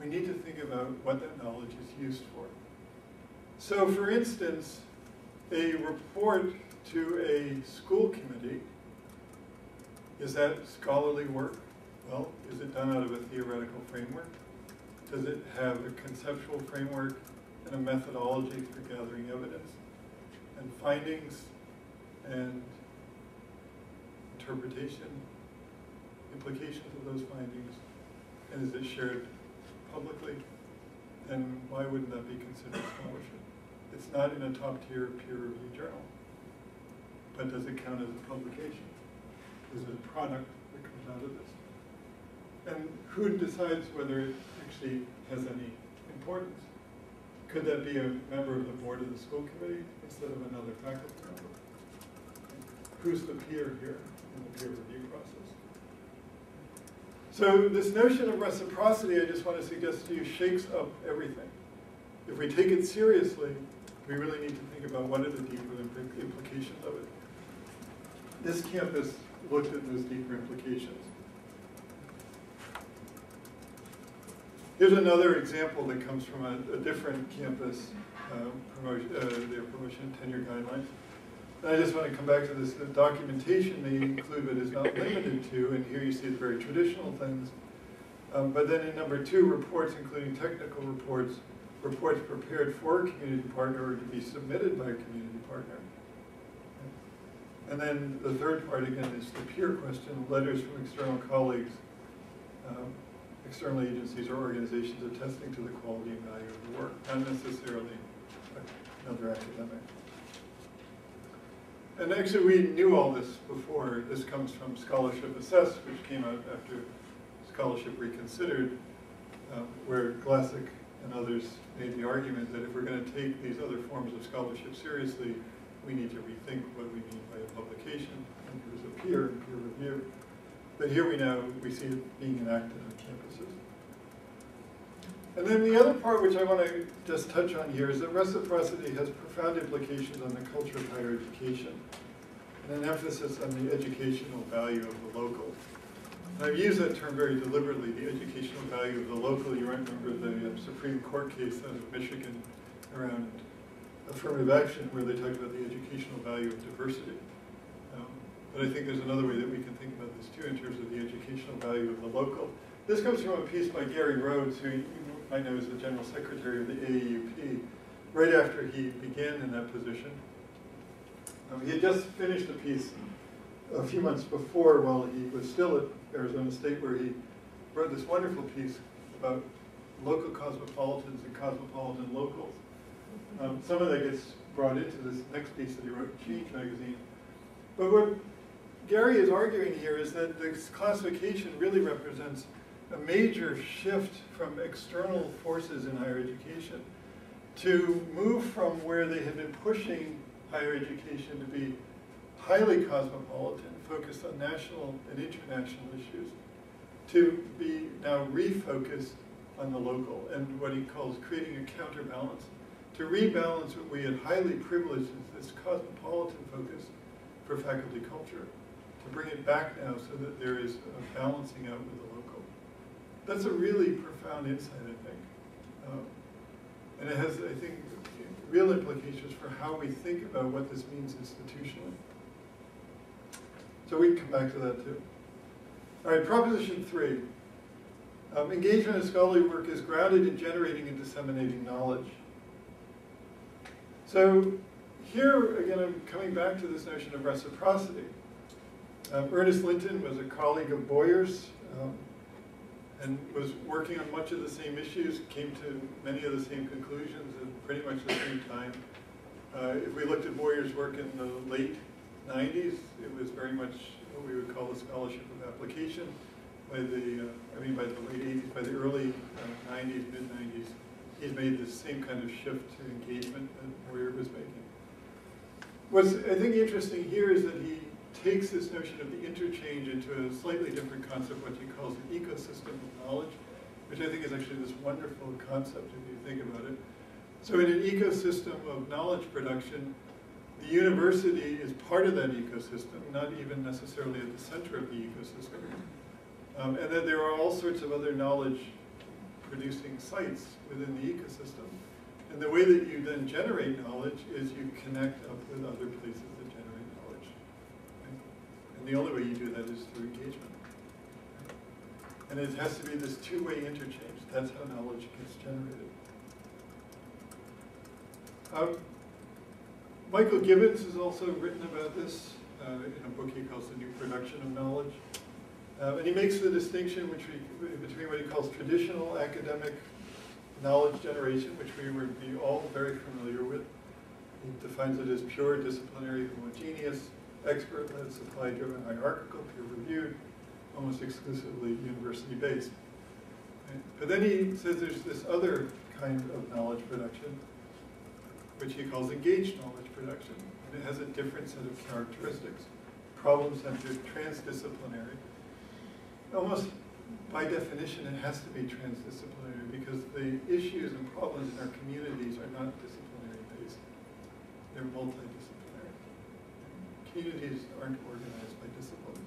we need to think about what that knowledge is used for. So for instance, a report to a school committee, is that scholarly work? Well, is it done out of a theoretical framework? Does it have a conceptual framework and a methodology for gathering evidence and findings and interpretation, implications of those findings, and is it shared publicly? Then why wouldn't that be considered scholarship? It's not in a top-tier peer-reviewed journal, but does it count as a publication? Is it a product that comes out of this? And who decides whether it actually has any importance? Could that be a member of the board of the school committee instead of another faculty member? Who's the peer here in the peer review process? So this notion of reciprocity, I just want to suggest to you, shakes up everything. If we take it seriously, we really need to think about what are the deeper implications of it. This campus looked at those deeper implications. Here's another example that comes from a different campus their promotion tenure guidelines. And I just want to come back to this. The documentation they include but is not limited to, and here you see the very traditional things. But then in number 2, reports including technical reports, reports prepared for a community partner or to be submitted by a community partner. And then the third part, again, is the peer question, letters from external colleagues, external agencies or organizations attesting to the quality and value of the work, not necessarily another academic. And actually, we knew all this before. This comes from Scholarship Assessed, which came out after Scholarship Reconsidered, where Glassick and others made the argument that if we're going to take these other forms of scholarship seriously, we need to rethink what we mean by a publication. And here's a peer review. But here we see it being enacted on campuses. And then the other part which I want to just touch on here is that reciprocity has profound implications on the culture of higher education, and an emphasis on the educational value of the local. And I've used that term very deliberately, the educational value of the local. You might remember the Supreme Court case out of Michigan around affirmative action where they talked about the educational value of diversity. But I think there's another way that we can think about this too in terms of the educational value of the local. This comes from a piece by Gary Rhodes, who I know is the General Secretary of the AAUP, right after he began in that position. He had just finished a piece a few months before while he was still at Arizona State, where he wrote this wonderful piece about local cosmopolitans and cosmopolitan locals. Some of that gets brought into this next piece that he wrote in Change magazine. But what Gary is arguing here is that this classification really represents a major shift from external forces in higher education to move from where they had been pushing higher education to be highly cosmopolitan, focused on national and international issues, to be now refocused on the local and what he calls creating a counterbalance, to rebalance what we had highly privileged as this cosmopolitan focus for faculty culture, to bring it back now so that there is a balancing out with the local. That's a really profound insight, I think. And it has, I think, real implications for how we think about what this means institutionally. So we can come back to that too. All right, Proposition 3. Engagement in scholarly work is grounded in generating and disseminating knowledge. So here, again, I'm coming back to this notion of reciprocity. Ernest Linton was a colleague of Boyer's and was working on much of the same issues, came to many of the same conclusions at pretty much the same time. If we looked at Boyer's work in the late 90s, it was very much what we would call the scholarship of application. By the late 80s, by the early 90s, mid-90s, he's made this same kind of shift to engagement that Boyer was making. What's, I think, interesting here is that he takes this notion of the interchange into a slightly different concept, what he calls an ecosystem of knowledge, which I think is actually this wonderful concept if you think about it. So in an ecosystem of knowledge production, the university is part of that ecosystem, not even necessarily at the center of the ecosystem. And that there are all sorts of other knowledge producing sites within the ecosystem. And the way that you then generate knowledge is you connect up with other places that generate knowledge. Right? And the only way you do that is through engagement. Right? And it has to be this two-way interchange. That's how knowledge gets generated. Michael Gibbons has also written about this in a book he calls The New Production of Knowledge. And he makes the distinction between what he calls traditional academic knowledge generation, which we would be all very familiar with. He defines it as pure, disciplinary, homogeneous, expert-led, supply-driven, hierarchical, peer-reviewed, almost exclusively university-based. Right? But then he says there's this other kind of knowledge production, which he calls engaged knowledge production. And it has a different set of characteristics. Problem-centered, transdisciplinary. Almost by definition, it has to be transdisciplinary because the issues and problems in our communities are not disciplinary-based. They're multidisciplinary. Communities aren't organized by discipline.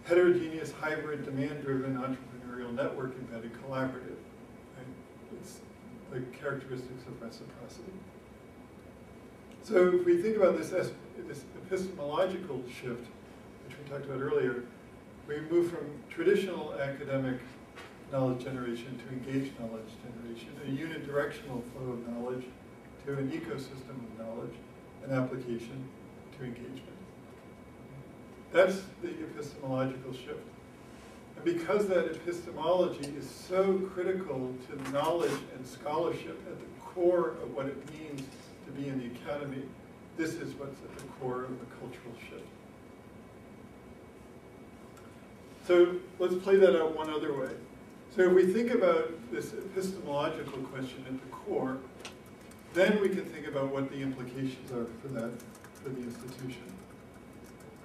Heterogeneous, hybrid, demand-driven, entrepreneurial, network-embedded, collaborative. Right? It's the characteristics of reciprocity. So if we think about this epistemological shift, which we talked about earlier, we move from traditional academic knowledge generation to engaged knowledge generation, a unidirectional flow of knowledge to an ecosystem of knowledge, an application to engagement. That's the epistemological shift. And because that epistemology is so critical to knowledge and scholarship at the core of what it means to be in the academy, this is what's at the core of the cultural shift. So let's play that out one other way. So if we think about this epistemological question at the core, then we can think about what the implications are for that, for the institution.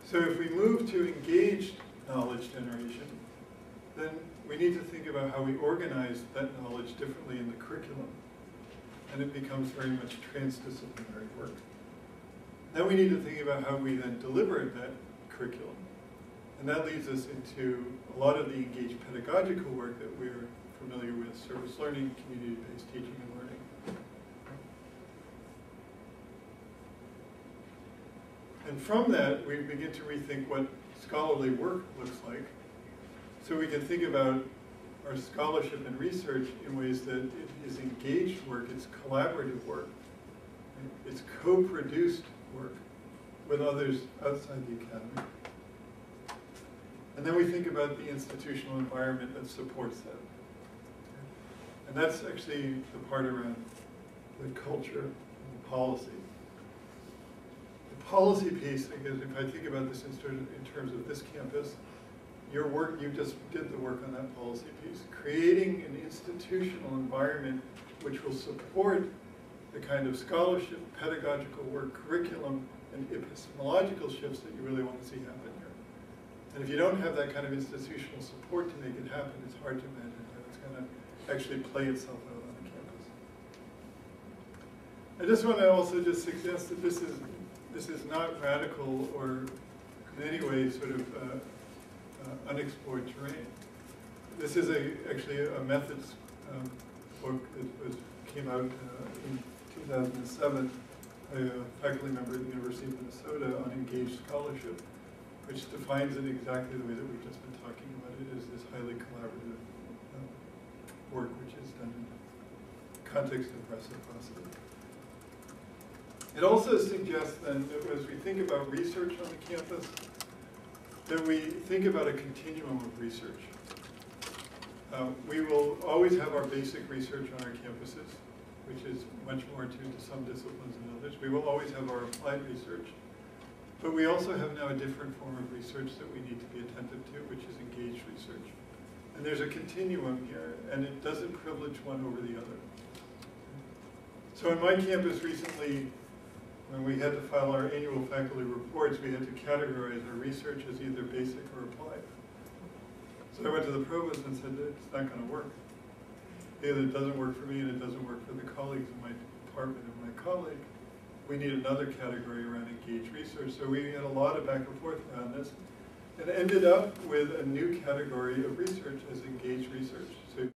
So if we move to engaged knowledge generation, then we need to think about how we organize that knowledge differently in the curriculum. And it becomes very much transdisciplinary work. Then we need to think about how we then deliver that curriculum. And that leads us into a lot of the engaged pedagogical work that we're familiar with, service learning, community-based teaching and learning. And from that, we begin to rethink what scholarly work looks like. So we can think about our scholarship and research in ways that it is engaged work, it's collaborative work, it's co-produced work with others outside the academy. And then we think about the institutional environment that supports that. And that's actually the part around the culture and the policy. The policy piece, because if I think about this in terms of this campus, your work, you just did the work on that policy piece. Creating an institutional environment which will support the kind of scholarship, pedagogical work, curriculum, and epistemological shifts that you really want to see happen here. And if you don't have that kind of institutional support to make it happen, it's hard to imagine how it's going to actually play itself out on the campus. I just want to also just suggest that this is not radical or in any way sort of unexplored terrain. This is actually a methods book that came out in 2007 by a faculty member at the University of Minnesota on engaged scholarship, which defines it exactly the way that we've just been talking about it, as this highly collaborative work which is done in the context of reciprocity. It also suggests then that as we think about research on the campus, that we think about a continuum of research. We will always have our basic research on our campuses, which is much more attuned to some disciplines than others. We will always have our applied research. But we also have now a different form of research that we need to be attentive to, which is engaged research. And there's a continuum here, and it doesn't privilege one over the other. So on my campus recently, when we had to file our annual faculty reports, we had to categorize our research as either basic or applied. So I went to the provost and said, it's not going to work. Either it doesn't work for me and it doesn't work for the colleagues in my department and my colleague. We need another category around engaged research. So we had a lot of back and forth around this and ended up with a new category of research as engaged research.